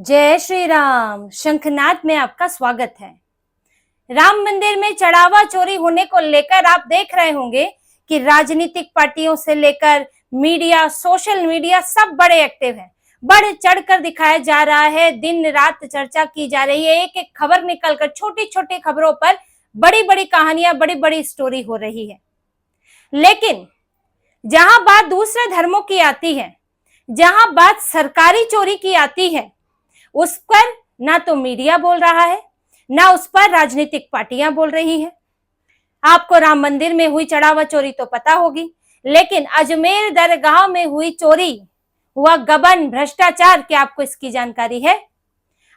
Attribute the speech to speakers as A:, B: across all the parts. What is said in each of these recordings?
A: जय श्री राम। शंखनाद में आपका स्वागत है। राम मंदिर में चढ़ावा चोरी होने को लेकर आप देख रहे होंगे कि राजनीतिक पार्टियों से लेकर मीडिया, सोशल मीडिया सब बड़े एक्टिव हैं। बढ़ चढ़कर दिखाया जा रहा है, दिन रात चर्चा की जा रही है। एक एक खबर निकलकर छोटी छोटी खबरों पर बड़ी बड़ी कहानियां, बड़ी बड़ी स्टोरी हो रही है। लेकिन जहां बात दूसरे धर्मों की आती है, जहां बात सरकारी चोरी की आती है, उस पर ना तो मीडिया बोल रहा है, ना उस पर राजनीतिक पार्टियां बोल रही हैं। आपको राम मंदिर में हुई चढ़ावा चोरी तो पता होगी, लेकिन अजमेर दरगाह में हुई चोरी, हुआ गबन, भ्रष्टाचार, क्या आपको इसकी जानकारी है?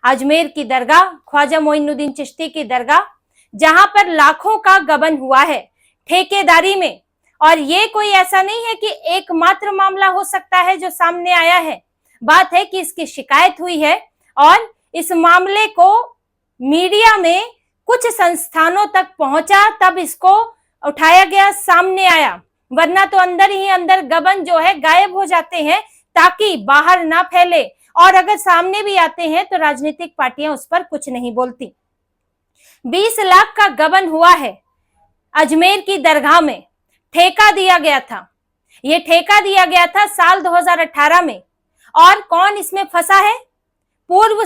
A: अजमेर की दरगाह, ख्वाजा मोइनुद्दीन चिश्ती की दरगाह, जहां पर लाखों का गबन हुआ है ठेकेदारी में। और ये कोई ऐसा नहीं है कि एकमात्र मामला हो सकता है जो सामने आया है। बात है कि इसकी शिकायत हुई है और इस मामले को मीडिया में कुछ संस्थानों तक पहुंचा, तब इसको उठाया गया, सामने आया। वरना तो अंदर ही अंदर गबन जो है गायब हो जाते हैं ताकि बाहर ना फैले, और अगर सामने भी आते हैं तो राजनीतिक पार्टियां उस पर कुछ नहीं बोलती। 20 लाख का गबन हुआ है अजमेर की दरगाह में। ठेका दिया गया था, ये ठेका दिया गया था साल 2018 में। और कौन इसमें फंसा है? पूर्व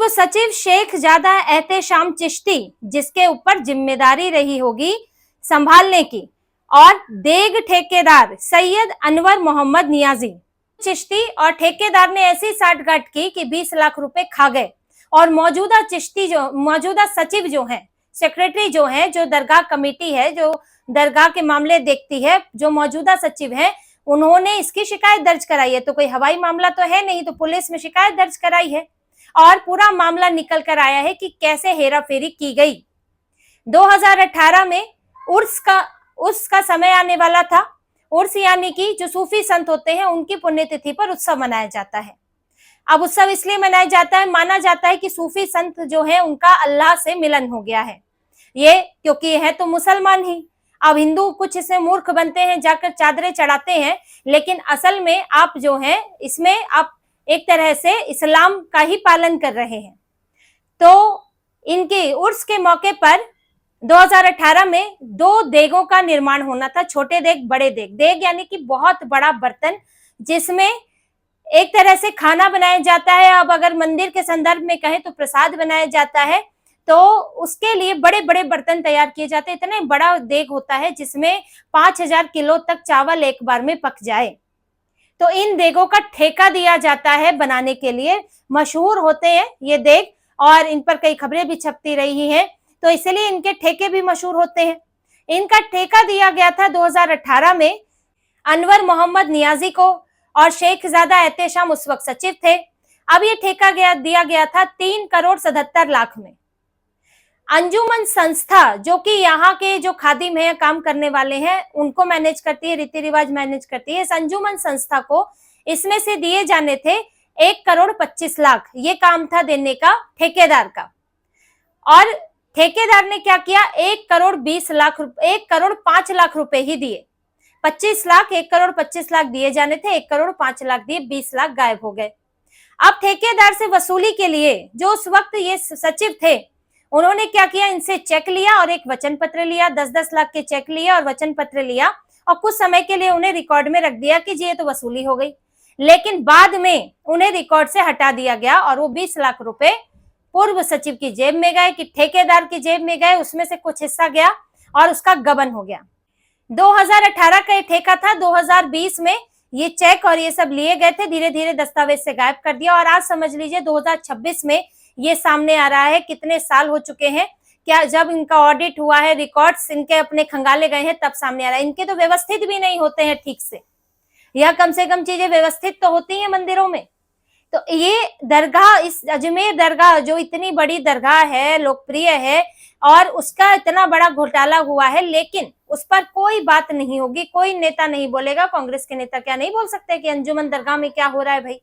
A: सचिव शेख जादा एहतेशाम चिश्ती, जिसके ऊपर जिम्मेदारी रही होगी संभालने की, और देग ठेकेदार सैयद अनवर मोहम्मद नियाजी। चिश्ती और ठेकेदार ने ऐसी साठगांठ की कि 20 लाख रुपए खा गए। और मौजूदा सचिव जो हैं, सेक्रेटरी जो हैं, जो दरगाह कमेटी है, जो दरगाह के मामले देखती है, जो मौजूदा सचिव हैं, उन्होंने इसकी शिकायत दर्ज कराई है। तो कोई हवाई मामला तो है नहीं, तो पुलिस में शिकायत दर्ज कराई है और पूरा मामला निकल कर आया है कि कैसे हेराफेरी की गई। 2018 में उर्स का समय आने वाला था। उर्स यानी कि जो सूफी संत होते हैं, उनकी पुण्यतिथि पर उत्सव मनाया जाता है। अब उत्सव इसलिए मनाया जाता है, माना जाता है कि सूफी संत जो है उनका अल्लाह से मिलन हो गया है। ये क्योंकि है तो मुसलमान ही। अब हिंदू कुछ इसमें मूर्ख बनते हैं, जाकर चादरें चढ़ाते हैं, लेकिन असल में आप जो हैं इसमें आप एक तरह से इस्लाम का ही पालन कर रहे हैं। तो इनके उर्स के मौके पर 2018 में 2 देगों का निर्माण होना था, छोटे देग, बड़े देग। देग यानी कि बहुत बड़ा बर्तन, जिसमें एक तरह से खाना बनाया जाता है। अब अगर मंदिर के संदर्भ में कहें तो प्रसाद बनाया जाता है, तो उसके लिए बड़े बड़े बर्तन तैयार किए जाते हैं। इतने बड़ा देग होता है जिसमें 5000 किलो तक चावल एक बार में पक जाए। तो इन देगों का ठेका दिया जाता है बनाने के लिए। मशहूर होते हैं ये देग, और इन पर कई खबरें भी छपती रही हैं, तो इसलिए इनके ठेके भी मशहूर होते हैं। इनका ठेका दिया गया था 2018 में अनवर मोहम्मद नियाजी को, और शेख जादा एहतेशाम उस वक्त सचिव थे। अब ये ठेका दिया गया था 3,77,00,000 में। अंजुमन संस्था, जो कि यहाँ के जो खादिम है, काम करने वाले हैं, उनको मैनेज करती है, रीति रिवाज मैनेज करती है। इस अंजुमन संस्था को इसमें से दिए जाने थे 1,25,00,000। ये काम था देने का ठेकेदार का। और ठेकेदार ने क्या किया? 1,05,00,000 रुपए ही दिए। 25 लाख, 1,25,00,000 दिए जाने थे, 1,05,00,000 दिए, 20 लाख गायब हो गए। अब ठेकेदार से वसूली के लिए जो उस वक्त ये सचिव थे, उन्होंने क्या किया? इनसे चेक लिया और एक वचन पत्र लिया। 10-10 लाख के चेक लिया और वचन पत्र लिया, और कुछ समय के लिए उन्हें रिकॉर्ड में रख दिया कि जी ये तो वसूली हो गई। लेकिन बाद में उन्हें रिकॉर्ड से हटा दिया गया, और वो 20 लाख रुपए पूर्व सचिव की जेब में गए कि ठेकेदार की जेब में गए, उसमें से कुछ हिस्सा गया और उसका गबन हो गया। 2018 का ये ठेका था। 2020 में ये चेक और ये सब लिए गए थे, धीरे धीरे दस्तावेज से गायब कर दिया। और आज समझ लीजिए 2026 में ये सामने आ रहा है। कितने साल हो चुके हैं, क्या जब इनका ऑडिट हुआ है, रिकॉर्ड्स इनके अपने खंगाले गए हैं, तब सामने आ रहा है। इनके तो व्यवस्थित भी नहीं होते हैं ठीक से, या कम से कम चीजें व्यवस्थित तो होती हैं मंदिरों में। तो ये दरगाह, इस अजमेर दरगाह जो इतनी बड़ी दरगाह है, लोकप्रिय है, और उसका इतना बड़ा घोटाला हुआ है, लेकिन उस पर कोई बात नहीं होगी, कोई नेता नहीं बोलेगा। कांग्रेस के नेता क्या नहीं बोल सकते कि अंजुमन दरगाह में क्या हो रहा है भाई,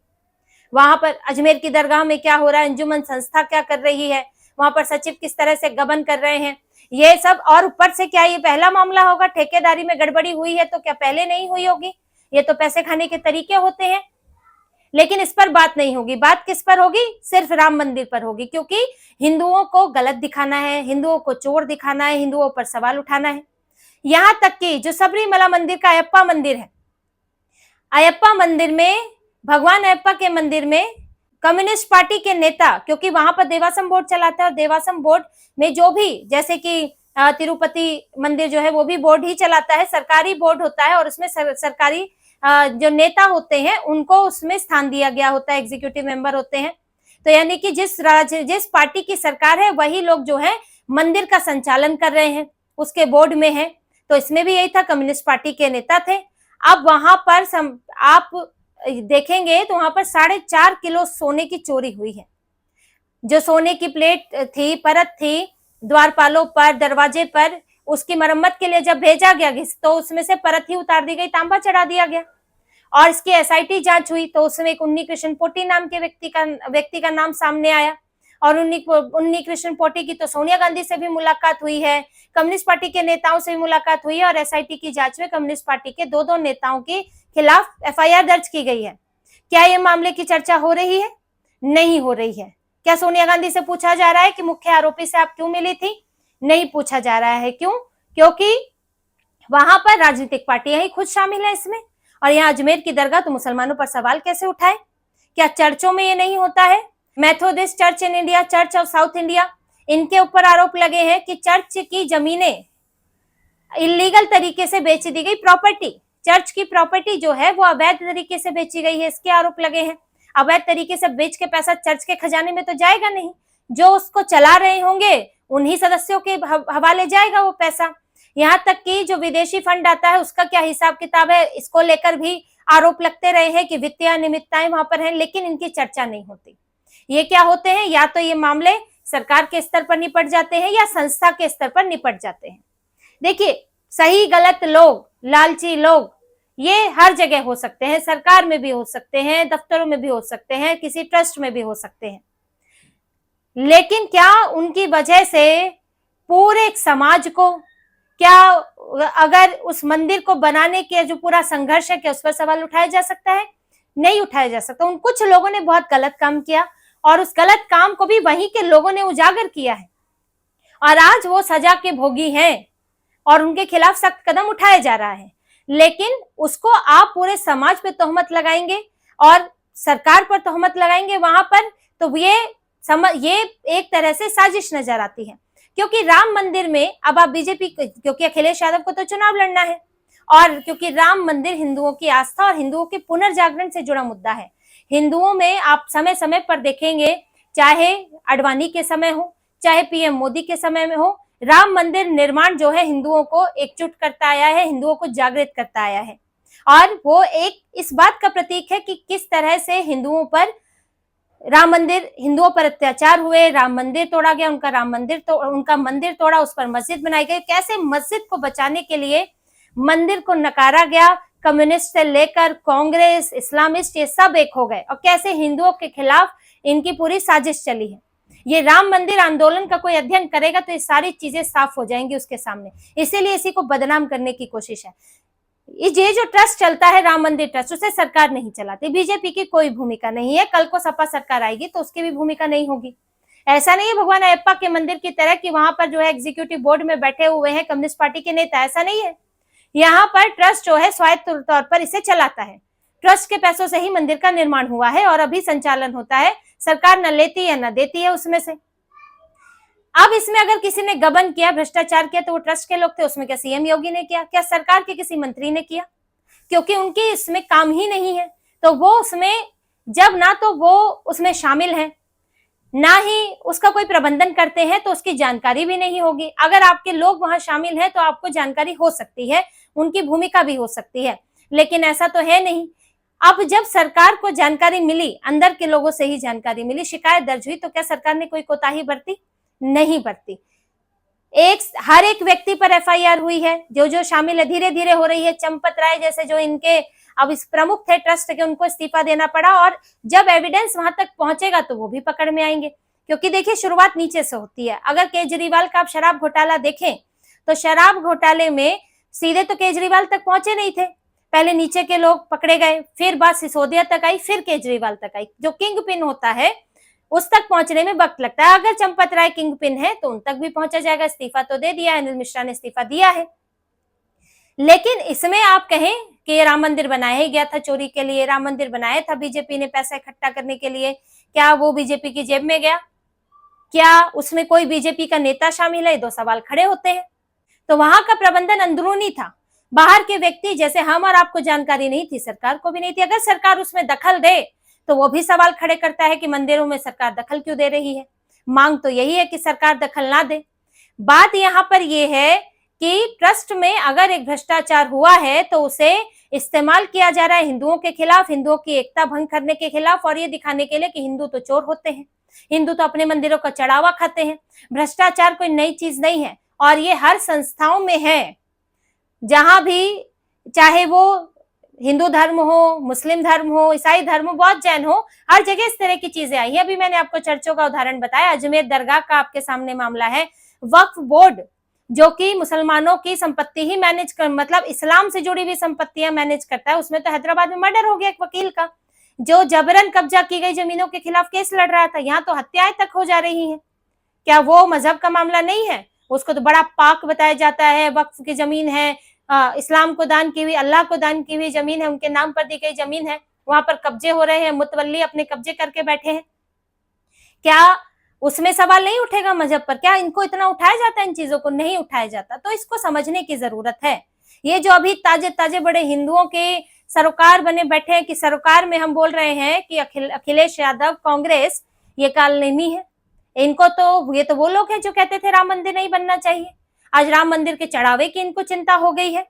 A: वहां पर अजमेर की दरगाह में क्या हो रहा है, अंजुमन संस्था क्या कर रही है, वहां पर सचिव किस तरह से गबन कर रहे हैं, ये सब। और ऊपर से क्या ये पहला मामला होगा? ठेकेदारी में गड़बड़ी हुई है तो क्या पहले नहीं हुई होगी? ये तो पैसे खाने के तरीके होते हैं। लेकिन इस पर बात नहीं होगी। बात किस पर होगी? सिर्फ राम मंदिर पर होगी, क्योंकि हिंदुओं को गलत दिखाना है, हिंदुओं को चोर दिखाना है, हिंदुओं पर सवाल उठाना है। यहां तक कि जो सबरीमला मंदिर का अयप्पा मंदिर है, अयप्पा मंदिर में, भगवान अयप्पा के मंदिर में कम्युनिस्ट पार्टी के नेता, क्योंकि वहां पर देवासम बोर्ड चलाता है और देवासम बोर्ड में जो भी, जैसे कि तिरुपति मंदिर जो है वो भी बोर्ड ही चलाता है, सरकारी बोर्ड होता है और उसमें सरकारी जो नेता होते हैं उनको उसमें स्थान दिया गया होता है, एग्जीक्यूटिव मेंबर होते हैं। तो यानी कि जिस पार्टी की सरकार है वही लोग जो है मंदिर का संचालन कर रहे हैं, उसके बोर्ड में है। तो इसमें भी यही था, कम्युनिस्ट पार्टी के नेता थे। अब वहां पर आप देखेंगे तो वहां पर 4.5 किलो सोने की चोरी हुई है। जो सोने की प्लेट थी, परत थी द्वारपालों पर, दरवाजे पर, उसकी मरम्मत के लिए जब भेजा गया तो उसमें से परत ही उतार दी गई, तांबा चढ़ा दिया गया। और इसकी एसआईटी जांच हुई तो उसमें एक उन्नी कृष्ण पोटी नाम के व्यक्ति का नाम सामने आया। और उन्नी कृष्ण पोटी की तो सोनिया गांधी से भी मुलाकात हुई है, कम्युनिस्ट पार्टी के नेताओं से भी मुलाकात हुई है, और एसआईटी की जांच में कम्युनिस्ट पार्टी के दो नेताओं के खिलाफ एफआईआर दर्ज की गई है। क्या ये मामले की चर्चा हो रही है? नहीं हो रही है। क्या सोनिया गांधी से पूछा जा रहा है कि मुख्य आरोपी से आप क्यों मिली थी? नहीं पूछा जा रहा है। क्यों? क्योंकि वहां पर राजनीतिक पार्टियां ही खुद शामिल है इसमें। और यहाँ अजमेर की दरगाह तो मुसलमानों पर सवाल कैसे उठाए? क्या चर्चों में ये नहीं होता है? Methodist church in India, church of south India, इनके ऊपर आरोप लगे हैं कि चर्च की जमीनें इलीगल तरीके से बेच दी गई, प्रॉपर्टी, चर्च की प्रॉपर्टी जो है वो अवैध तरीके से बेची गई है, इसके आरोप लगे हैं। अवैध तरीके से बेच के पैसा चर्च के खजाने में तो जाएगा नहीं, जो उसको चला रहे होंगे उन्हीं सदस्यों के हवाले जाएगा वो पैसा। यहाँ तक कि जो विदेशी फंड आता है उसका क्या हिसाब किताब है, इसको लेकर भी आरोप लगते रहे हैं कि वित्तीय अनियमितताएं वहां पर हैं, लेकिन इनकी चर्चा नहीं होती। ये क्या होते हैं? या तो ये मामले सरकार के स्तर पर निपट जाते हैं या संस्था के स्तर पर निपट जाते हैं। देखिए, सही गलत लोग, लालची लोग, ये हर जगह हो सकते हैं, सरकार में भी हो सकते हैं, दफ्तरों में भी हो सकते हैं, किसी ट्रस्ट में भी हो सकते हैं। लेकिन क्या उनकी वजह से पूरे समाज को, क्या अगर उस मंदिर को बनाने के जो पूरा संघर्ष है, क्या उस पर सवाल उठाया जा सकता है? नहीं उठाया जा सकता। उन कुछ लोगों ने बहुत गलत काम किया और उस गलत काम को भी वहीं के लोगों ने उजागर किया है और आज वो सजा के भोगी हैं और उनके खिलाफ सख्त कदम उठाया जा रहा है। लेकिन उसको आप पूरे समाज पे तोहमत लगाएंगे और सरकार पर तोहमत लगाएंगे वहां पर, तो ये एक तरह से साजिश नजर आती है। क्योंकि राम मंदिर में अब आप बीजेपी, क्योंकि अखिलेश यादव को तो चुनाव लड़ना है और क्योंकि राम मंदिर हिंदुओं की आस्था और हिंदुओं के पुनर्जागरण से जुड़ा मुद्दा है। हिंदुओं में आप समय समय पर देखेंगे, चाहे अडवाणी के समय हो, चाहे पीएम मोदी के समय में हो, राम मंदिर निर्माण जो है हिंदुओं को एकजुट करता आया है, हिंदुओं को जागृत करता आया है। और वो एक इस बात का प्रतीक है कि किस तरह से हिंदुओं पर अत्याचार हुए, राम मंदिर तोड़ा गया, उनका मंदिर तोड़ा, उस पर मस्जिद बनाई गई। कैसे मस्जिद को बचाने के लिए मंदिर को नकारा गया, कम्युनिस्ट से लेकर कांग्रेस, इस्लामिस्ट, ये सब एक हो गए और कैसे हिंदुओं के खिलाफ इनकी पूरी साजिश चली है। ये राम मंदिर आंदोलन का कोई अध्ययन करेगा तो ये सारी चीजें साफ हो जाएंगी उसके सामने। इसीलिए इसी को बदनाम करने की कोशिश है। ये जो ट्रस्ट चलता है राम मंदिर ट्रस्ट, उसे सरकार नहीं चलाती, बीजेपी की कोई भूमिका नहीं है। कल को सपा सरकार आएगी तो उसकी भी भूमिका नहीं होगी। ऐसा नहीं है भगवान अयप्पा के मंदिर की तरह कि वहां पर जो है एग्जीक्यूटिव बोर्ड में बैठे हुए हैं कम्युनिस्ट पार्टी के नेता, ऐसा नहीं है। यहाँ पर ट्रस्ट जो है स्वायत्त तौर पर इसे चलाता है। ट्रस्ट के पैसों से ही मंदिर का निर्माण हुआ है और अभी संचालन होता है, सरकार न लेती है न देती है उसमें से। अब इसमें अगर किसी ने गबन किया, भ्रष्टाचार किया, तो वो ट्रस्ट के लोग थे। उसमें क्या सीएम योगी ने किया? क्या सरकार के किसी मंत्री ने किया? क्योंकि उनकी इसमें काम ही नहीं है, तो वो उसमें जब ना तो वो उसमें शामिल है, ना ही उसका कोई प्रबंधन करते हैं, तो उसकी जानकारी भी नहीं होगी। अगर आपके लोग वहां शामिल हैं तो आपको जानकारी हो सकती है, उनकी भूमिका भी हो सकती है, लेकिन ऐसा तो है नहीं। अब जब सरकार को जानकारी मिली, अंदर के लोगों से ही जानकारी मिली, शिकायत दर्ज हुई, तो क्या सरकार ने कोई कोताही बरती? नहीं बरती। हर एक व्यक्ति पर एफआईआर हुई है, जो शामिल है, धीरे धीरे हो रही है। चंपत राय जैसे जो इनके अब इस प्रमुख थे ट्रस्ट के, उनको इस्तीफा देना पड़ा और जब एविडेंस वहां तक पहुंचेगा तो वो भी पकड़ में आएंगे। क्योंकि देखिए, शुरुआत नीचे से होती है। अगर केजरीवाल का आप शराब घोटाला देखें तो शराब घोटाले में सीधे तो केजरीवाल तक पहुंचे नहीं थे, पहले नीचे के लोग पकड़े गए, फिर बात सिसोदिया तक आई, फिर केजरीवाल तक आई। जो किंग पिन होता है उस तक पहुंचने में वक्त लगता है। अगर चंपत राय किंग पिन है तो उन तक भी पहुंचा जाएगा। इस्तीफा तो दे दिया, अनिल मिश्रा ने इस्तीफा दिया है। लेकिन इसमें आप कहें कि ये राम मंदिर बनाया ही गया था चोरी के लिए, राम मंदिर बनाया था बीजेपी ने पैसा इकट्ठा करने के लिए, क्या वो बीजेपी की जेब में गया? क्या उसमें कोई बीजेपी का नेता शामिल है? दो सवाल खड़े होते हैं। तो वहां का प्रबंधन अंदरूनी था, बाहर के व्यक्ति जैसे हम और आपको जानकारी नहीं थी, सरकार को भी नहीं थी। अगर सरकार उसमें दखल दे तो वो भी सवाल खड़े करता है कि मंदिरों में सरकार दखल क्यों दे रही है। मांग तो यही है कि सरकार दखल ना दे। बात यहां पर यह है कि ट्रस्ट में अगर एक भ्रष्टाचार हुआ है तो उसे इस्तेमाल किया जा रहा है हिंदुओं के खिलाफ, हिंदुओं की एकता भंग करने के खिलाफ, और ये दिखाने के लिए कि हिंदू तो चोर होते हैं, हिंदू तो अपने मंदिरों का चढ़ावा खाते हैं। भ्रष्टाचार कोई नई चीज नहीं है और ये हर संस्थाओं में है, जहां भी, चाहे वो हिंदू धर्म हो, मुस्लिम धर्म हो, ईसाई धर्म हो, बौद्ध जैन हो, हर जगह इस तरह की चीजें आई है। अभी मैंने आपको चर्चों का उदाहरण बताया, अजमेर दरगाह का आपके सामने मामला है। वक्फ बोर्ड जो कि मुसलमानों की संपत्ति ही मैनेज कर, मतलब इस्लाम से जुड़ी हुई संपत्तियां मैनेज करता है, उसमें तो हैदराबाद में मर्डर हो गया एक वकील का, जो जबरन कब्जा की गई जमीनों के खिलाफ केस लड़ रहा था। यहाँ तो हत्याएं तक हो जा रही हैं। क्या वो मजहब का मामला नहीं है? उसको तो बड़ा पाक बताया जाता है, वक्फ की जमीन है, इस्लाम को दान की हुई, अल्लाह को दान की हुई जमीन है, उनके नाम पर दी गई जमीन है, वहां पर कब्जे हो रहे हैं, मुतवल्ली अपने कब्जे करके बैठे हैं। क्या उसमें सवाल नहीं उठेगा मजहब पर? क्या इनको इतना उठाया जाता है? इन चीजों को नहीं उठाया जाता। तो इसको समझने की जरूरत है। ये जो अभी ताजे ताजे बड़े हिंदुओं के सरोकार बने बैठे हैं कि सरोकार में हम बोल रहे हैं कि अखिलेश यादव, कांग्रेस, ये कालनेमी है। इनको तो, ये तो वो लोग हैं जो कहते थे राम मंदिर नहीं बनना चाहिए। आज राम मंदिर के चढ़ावे की इनको चिंता हो गई है,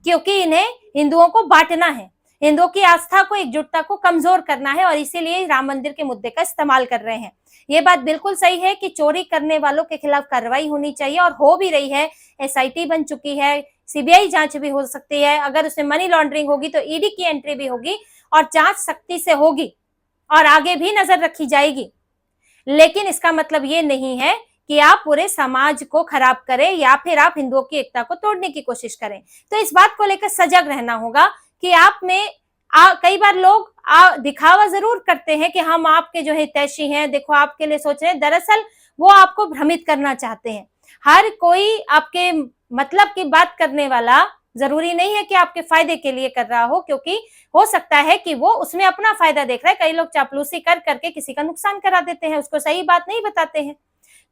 A: क्योंकि इन्हें हिंदुओं को बांटना है, हिंदुओं की आस्था को, एकजुटता को कमजोर करना है, और इसीलिए राम मंदिर के मुद्दे का इस्तेमाल कर रहे हैं। ये बात बिल्कुल सही है कि चोरी करने वालों के खिलाफ कार्रवाई होनी चाहिए, और हो भी रही है। एसआईटी बन चुकी है, सीबीआई जांच भी हो सकती है। अगर उसमें मनी लॉन्ड्रिंग होगी तो ईडी की एंट्री भी होगी और जांच सख्ती से होगी और आगे भी नजर रखी जाएगी। लेकिन इसका मतलब ये नहीं है कि आप पूरे समाज को खराब करें या फिर आप हिंदुओं की एकता को तोड़ने की कोशिश करें। तो इस बात को लेकर सजग रहना होगा कि आप में कई बार लोग दिखावा जरूर करते हैं कि हम आपके जो हितैषी हैं, देखो आपके लिए सोच रहे हैं, दरअसल वो आपको भ्रमित करना चाहते हैं। हर कोई आपके मतलब की बात करने वाला जरूरी नहीं है कि आपके फायदे के लिए कर रहा हो, क्योंकि हो सकता है कि वो उसमें अपना फायदा देख रहा है। कई लोग चापलूसी कर करके किसी का नुकसान करा देते हैं, उसको सही बात नहीं बताते हैं।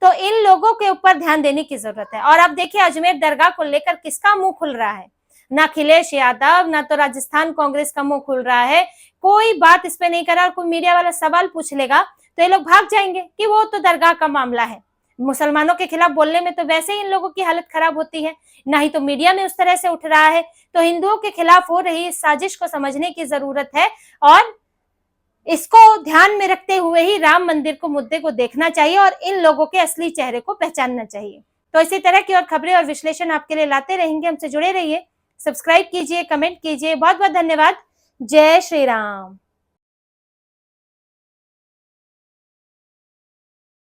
A: तो इन लोगों के ऊपर ध्यान देने की जरूरत है। और अब देखिए अजमेर दरगाह को लेकर किसका मुंह खुल रहा है? ना अखिलेश यादव, ना तो राजस्थान कांग्रेस का मुंह खुल रहा है। कोई बात इस पे नहीं कर रहा। और कोई मीडिया वाला सवाल पूछ लेगा तो ये लोग भाग जाएंगे कि वो तो दरगाह का मामला है। मुसलमानों के खिलाफ बोलने में तो वैसे ही इन लोगों की हालत खराब होती है, ना ही तो मीडिया में उस तरह से उठ रहा है। तो हिंदुओं के खिलाफ हो रही इस साजिश को समझने की जरूरत है, और इसको ध्यान में रखते हुए ही राम मंदिर को, मुद्दे को देखना चाहिए और इन लोगों के असली चेहरे को पहचानना चाहिए। तो इसी तरह की और खबरें और विश्लेषण आपके लिए लाते रहेंगे। हमसे जुड़े रहिए, सब्सक्राइब कीजिए, कमेंट कीजिए। बहुत बहुत धन्यवाद। जय श्री राम।